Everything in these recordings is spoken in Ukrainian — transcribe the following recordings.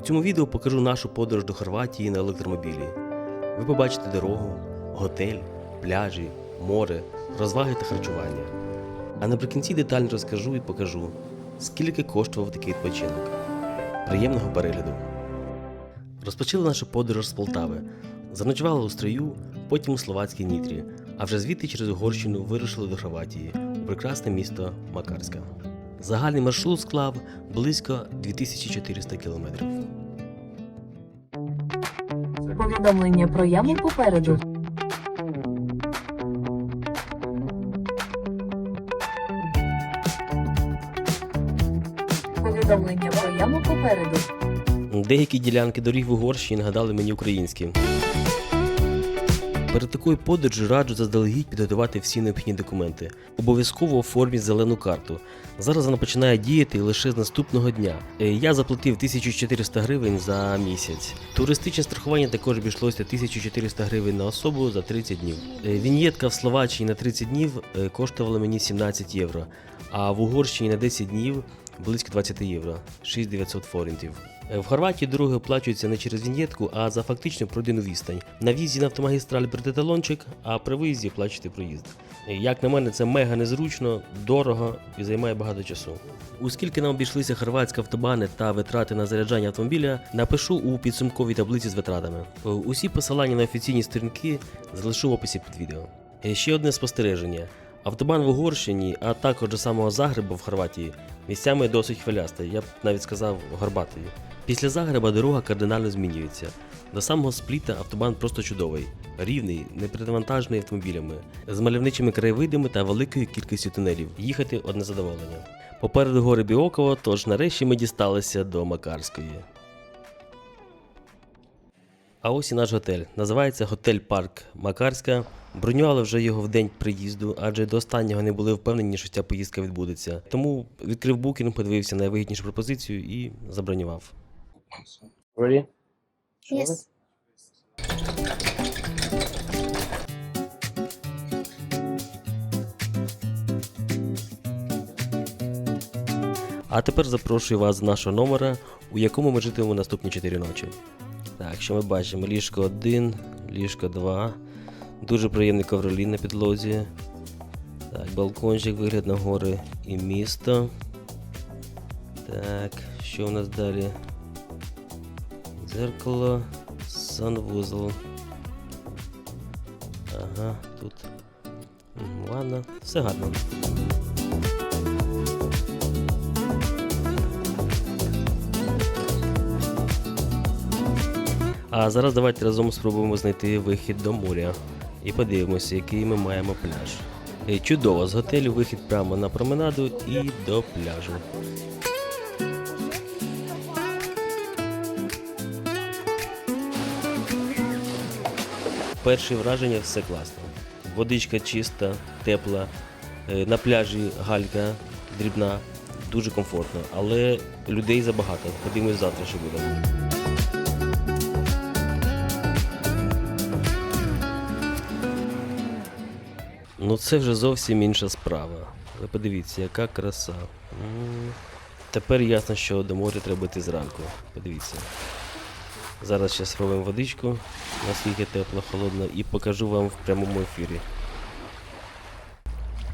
цьому відео покажу нашу подорож до Хорватії на електромобілі. Ви побачите дорогу, готель, пляжі, море, розваги та харчування. А наприкінці детально розкажу і покажу, скільки коштував такий відпочинок. Приємного перегляду! Розпочали нашу подорож з Полтави. Заночували у Стрию, потім у словацькій Нітрі, а вже звідти через Угорщину вирушили до Хорватії, у прекрасне місто Макарська. Загальний маршрут склав близько 2400 кілометрів. Повідомлення про яму попереду. Повідомлення про яму попереду. Деякі ділянки доріг в Угорщині нагадали мені українські. Перед такою подорожю раджу заздалегідь підготувати всі необхідні документи. Обов'язково оформіть зелену карту. Зараз вона починає діяти лише з наступного дня. Я заплатив 1400 гривень за місяць. Туристичне страхування також обійшлося 1400 гривень на особу за 30 днів. Віньєтка в Словаччині на 30 днів коштувала мені 17 євро, а в Угорщині на 10 днів близько 20 євро, 6900 форінтів. В Хорватії дороги оплачуються не через віньєтку, а за фактично пройдену відстань. На в'їзді на автомагістраль берете талончик, а при виїзді оплачуєте проїзд. Як на мене, це мега незручно, дорого і займає багато часу. Оскільки нам обійшлися хорватські автобани та витрати на заряджання автомобіля, напишу у підсумковій таблиці з витратами. Усі посилання на офіційні сторінки залишу в описі під відео. Ще одне спостереження. Автобан в Угорщині, а також до самого Загреба в Хорватії, місцями досить хвилястий, я б навіть сказав горбатий. Після Загреба дорога кардинально змінюється. До самого Спліта автобан просто чудовий, рівний, неперевантажений автомобілями, з мальовничими краєвидами та великою кількістю тунелів. Їхати одне задоволення. Попереду гори Біоково, тож нарешті ми дісталися до Макарської. А ось і наш готель. Називається Готель Парк Макарська. Бронювали вже його в день приїзду, адже до останнього не були впевнені, що ця поїздка відбудеться. Тому відкрив букінг, подивився на найвигіднішу пропозицію і забронював. Ready? Yes. А тепер запрошую вас до нашого номера, у якому ми житимемо наступні 4 ночі. Так, що ми бачимо? Ліжко 1, ліжко 2, дуже приємний ковролін на підлозі. Так, балкончик, вигляд на гори і місто. Так, що у нас далі? Дзеркало, санвузол. Ага, тут ванна, все гарно. А зараз давайте разом спробуємо знайти вихід до моря і подивимося, який ми маємо пляж. Чудово, з готелю вихід прямо на променаду і до пляжу. Перші враження, все класно. Водичка чиста, тепла, на пляжі галька дрібна, дуже комфортно, але людей забагато. Подивимось завтра, що буде. Ну це вже зовсім інша справа. Ви подивіться, яка краса. Тепер ясно, що до моря треба йти зранку. Подивіться. Зараз ще спробуємо водичку, наскільки тепло, холодно, і покажу вам в прямому ефірі.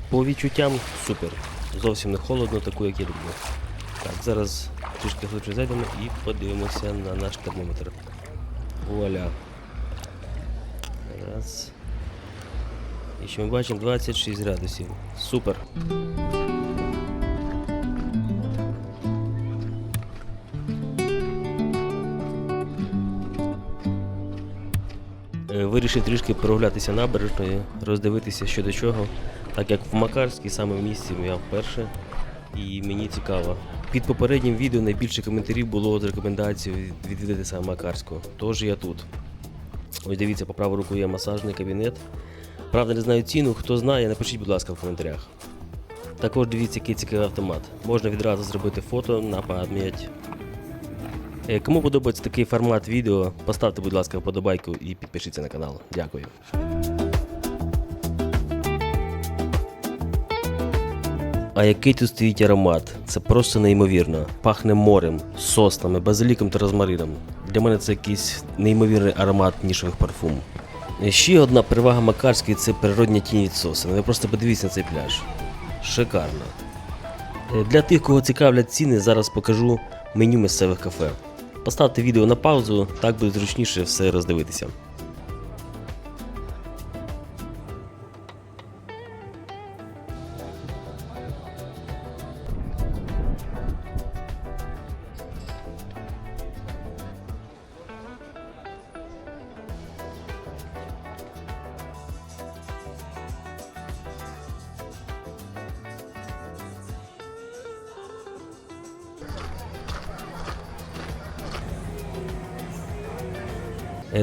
По відчуттям супер. Зовсім не холодно, таку, як я люблю. Так, зараз трішки глибше зайдемо і подивимося на наш термометр. Вуаля. Раз. І що ми бачимо? 26 градусів. Супер. Вирішив трішки прогулятися набережною, роздивитися що до чого, так як в Макарській саме в місті я вперше і мені цікаво. Під попереднім відео найбільше коментарів було з рекомендацією відвідати саме Макарську, тож я тут. Ось дивіться, по праву руку є масажний кабінет. Правда, не знаю ціну, хто знає, напишіть, будь ласка, в коментарях. Також дивіться, який цікавий автомат. Можна відразу зробити фото на пам'ять. Кому подобається такий формат відео, поставте, будь ласка, вподобайку і підпишіться на канал. Дякую. А який тут стоїть аромат? Це просто неймовірно. Пахне морем, соснами, базиліком та розмарином. Для мене це якийсь неймовірний аромат нішевих парфум. Ще одна перевага Макарської – це природня тінь від сосен. Ви просто подивіться на цей пляж. Шикарно. Для тих, кого цікавлять ціни, зараз покажу меню місцевих кафе. Поставте відео на паузу, так буде зручніше все роздивитися.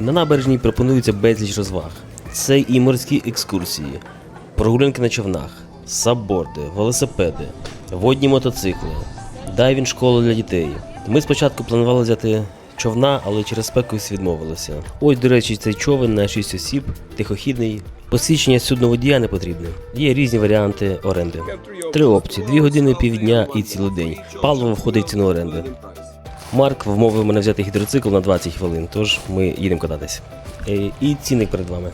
На набережній пропонується безліч розваг. Це і морські екскурсії, прогулянки на човнах, сабборди, велосипеди, водні мотоцикли, дайвінг-школа для дітей. Ми спочатку планували взяти човна, але через спекусь відмовилися. Ось, до речі, цей човен на 6 осіб, тихохідний. Посвідчення судноводія не потрібне. Є різні варіанти оренди. 3 опції: 2 години, півдня і цілий день. Паливо входить в ціну оренди. Марк вмовив мене взяти гідроцикл на 20 хвилин, тож ми їдемо кататись. І цінник перед вами.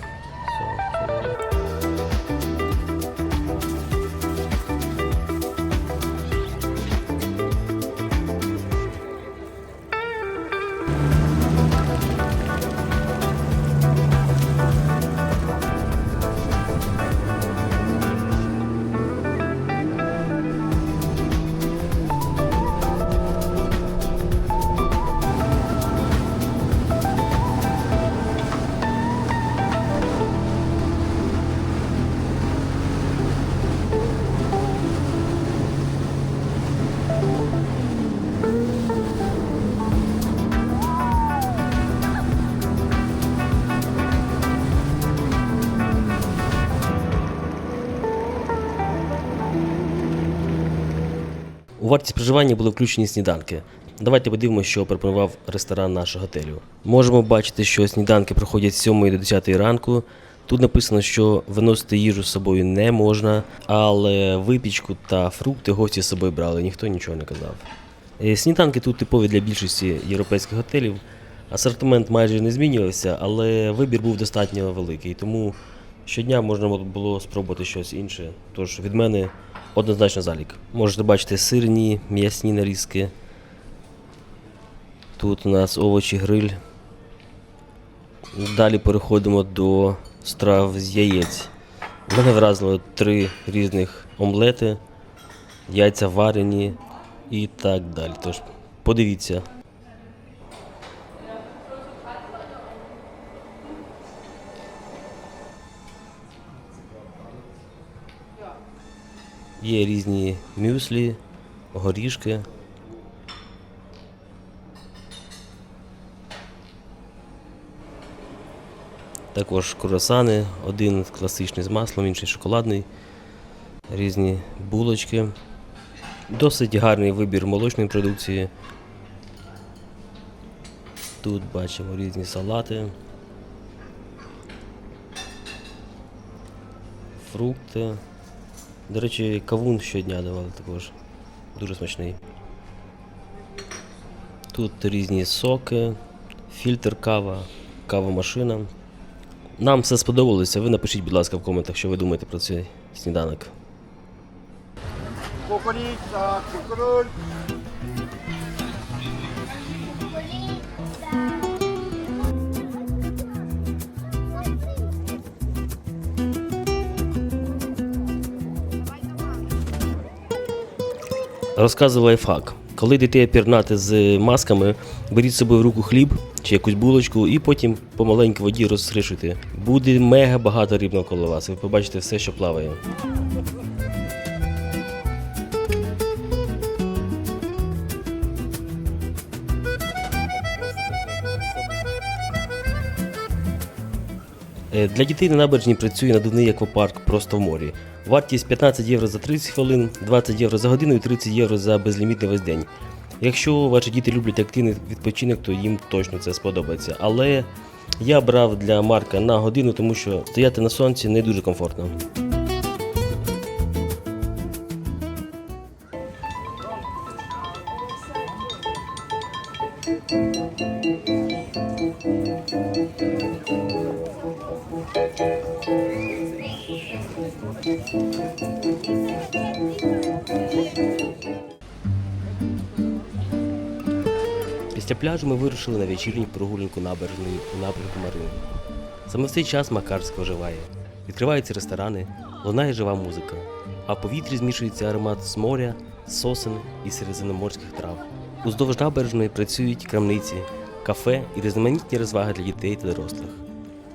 У вартість проживання були включені сніданки. Давайте подивимося, що пропонував ресторан нашого готелю. Можемо бачити, що сніданки проходять з 7 до 10 ранку. Тут написано, що виносити їжу з собою не можна, але випічку та фрукти гості з собою брали, ніхто нічого не казав. Сніданки тут типові для більшості європейських готелів. Асортимент майже не змінювався, але вибір був достатньо великий, тому щодня можна було спробувати щось інше. Тож від мене однозначно залік. Можете бачити сирні, м'ясні нарізки. Тут у нас овочі, гриль. Далі переходимо до страв з яєць. Мене вразило 3 різних омлети, яйця варені і так далі. Тож подивіться. Є різні мюслі, горішки. Також круасани, один класичний з маслом, інший шоколадний. Різні булочки. Досить гарний вибір молочної продукції. Тут бачимо різні салати, фрукти. До речі, кавун щодня давали також. Дуже смачний. Тут різні соки, фільтр кава, кавомашина. Нам все сподобалося. Ви напишіть, будь ласка, в коментах, що ви думаєте про цей сніданок. Кукуріця, кукуруль. Розказую лайфхак. Коли йдете пірнати з масками, беріть з собою в руку хліб чи якусь булочку і потім по маленькій воді розсришуйте. Буде мега багато риб навколо вас, ви побачите все, що плаває. Для дітей на набережній працює надувний аквапарк просто в морі. Вартість 15 євро за 30 хвилин, 20 євро за годину і 30 євро за безлімітний весь день. Якщо ваші діти люблять активний відпочинок, то їм точно це сподобається. Але я брав для Марка на годину, тому що стояти на сонці не дуже комфортно. Після пляжу ми вирушили на вечірню прогулянку набережною у напрямку Марини. Саме в цей час Макарськ оживає. Відкриваються ресторани, лунає жива музика, а в повітрі змішується аромат з моря, сосен і середземноморських трав. Уздовж набережної працюють крамниці, кафе і різноманітні розваги для дітей та дорослих.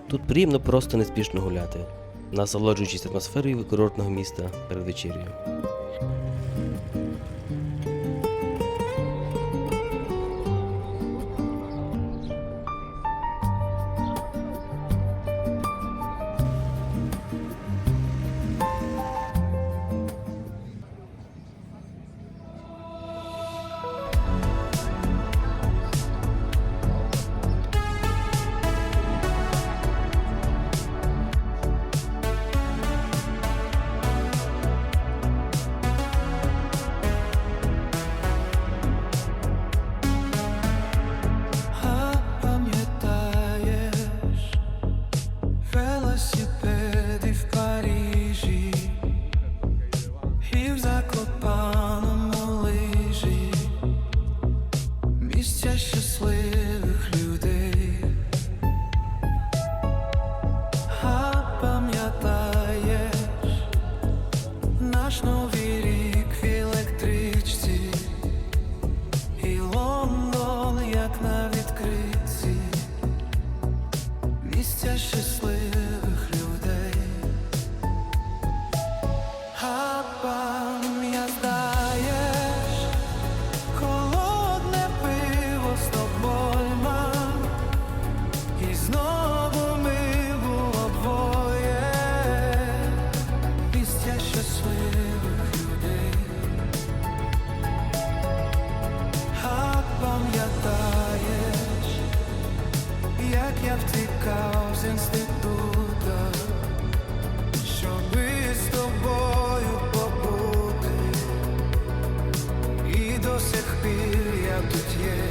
Тут приємно просто неспішно гуляти, насолоджуючись атмосферою курортного міста перед вечерею. Велосипеди в Парижі і в Закопаному лижі, місця щасливих людей. А пам'ятаєш наш новий рік в електричці і Лондон, як на відкритці, місця щасливих людей. А пам'ятаєш холодне пиво з тобою, мам, і знову ми було двоє, місця щасливих людей. А пам'ятаєш, як я втікав з інститута, щоби з тобою побути, і до сих пір я тут є.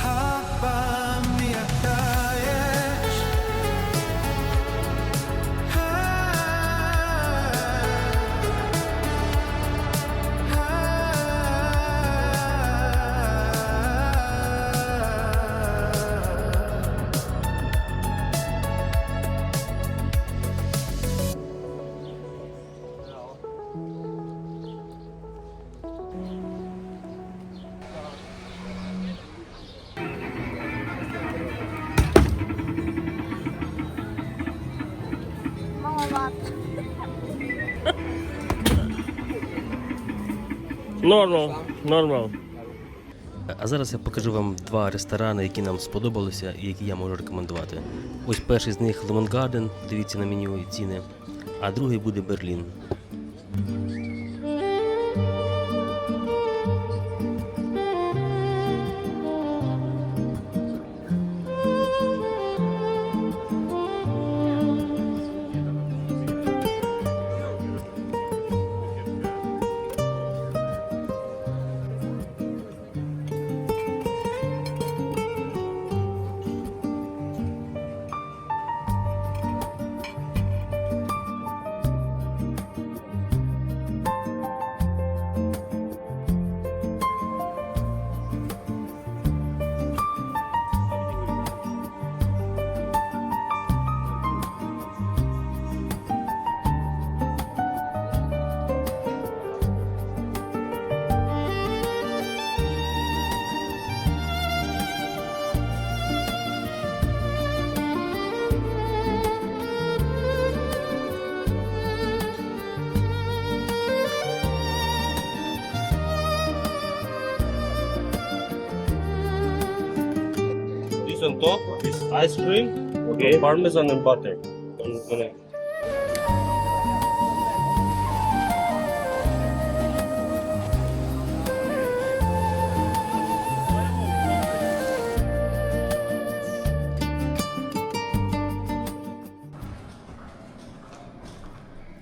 А пам'ятаєш, Нормал. А зараз я покажу вам два ресторани, які нам сподобалися і які я можу рекомендувати. Ось перший з них Lemon Garden, дивіться на меню і ціни, а другий буде Берлін. This on top is ice cream, okay, parmesan and butter.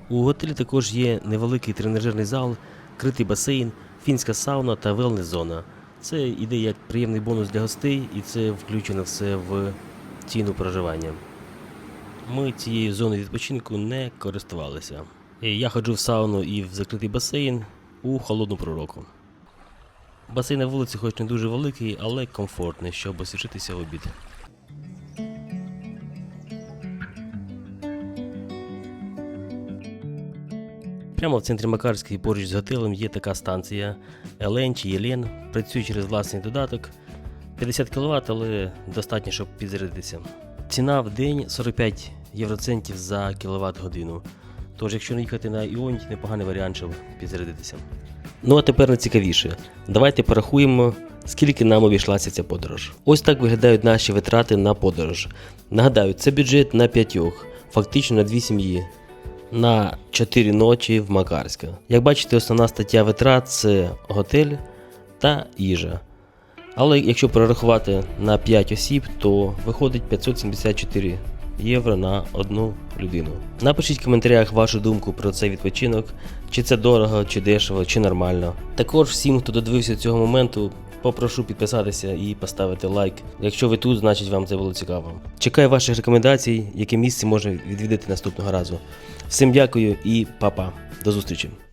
У готелі також є невеликий тренажерний зал, критий басейн, фінська сауна та велнес-зона. Це іде як приємний бонус для гостей, і це включено все в ціну проживання. Ми цією зоною відпочинку не користувалися. Я ходжу в сауну і в закритий басейн у холодну пору року. Басейн на вулиці хоч не дуже великий, але комфортний, щоб освіжитися в обід. Прямо в центрі Макарської поруч з готелем є така станція Елен чи Єлен, працює через власний додаток. 50 кВт, але достатньо, щоб підзарядитися. Ціна в день 45 євроцентів за кіловат годину. Тож, якщо не їхати на Іонь, непоганий варіант, щоб підзарядитися. Ну а тепер найцікавіше. Давайте порахуємо, скільки нам обійшлася ця подорож. Ось так виглядають наші витрати на подорож. Нагадаю, це бюджет на 5, фактично на 2 сім'ї. На 4 ночі в Макарська. Як бачите, основна стаття витрат – це готель та їжа. Але якщо перерахувати на 5 осіб, то виходить 574 євро на одну людину. Напишіть в коментарях вашу думку про цей відпочинок, чи це дорого, чи дешево, чи нормально. Також всім, хто додивився цього моменту, попрошу підписатися і поставити лайк. Якщо ви тут, значить вам це було цікаво. Чекаю ваших рекомендацій, яке місце можна відвідати наступного разу. Всім дякую і па-па. До зустрічі!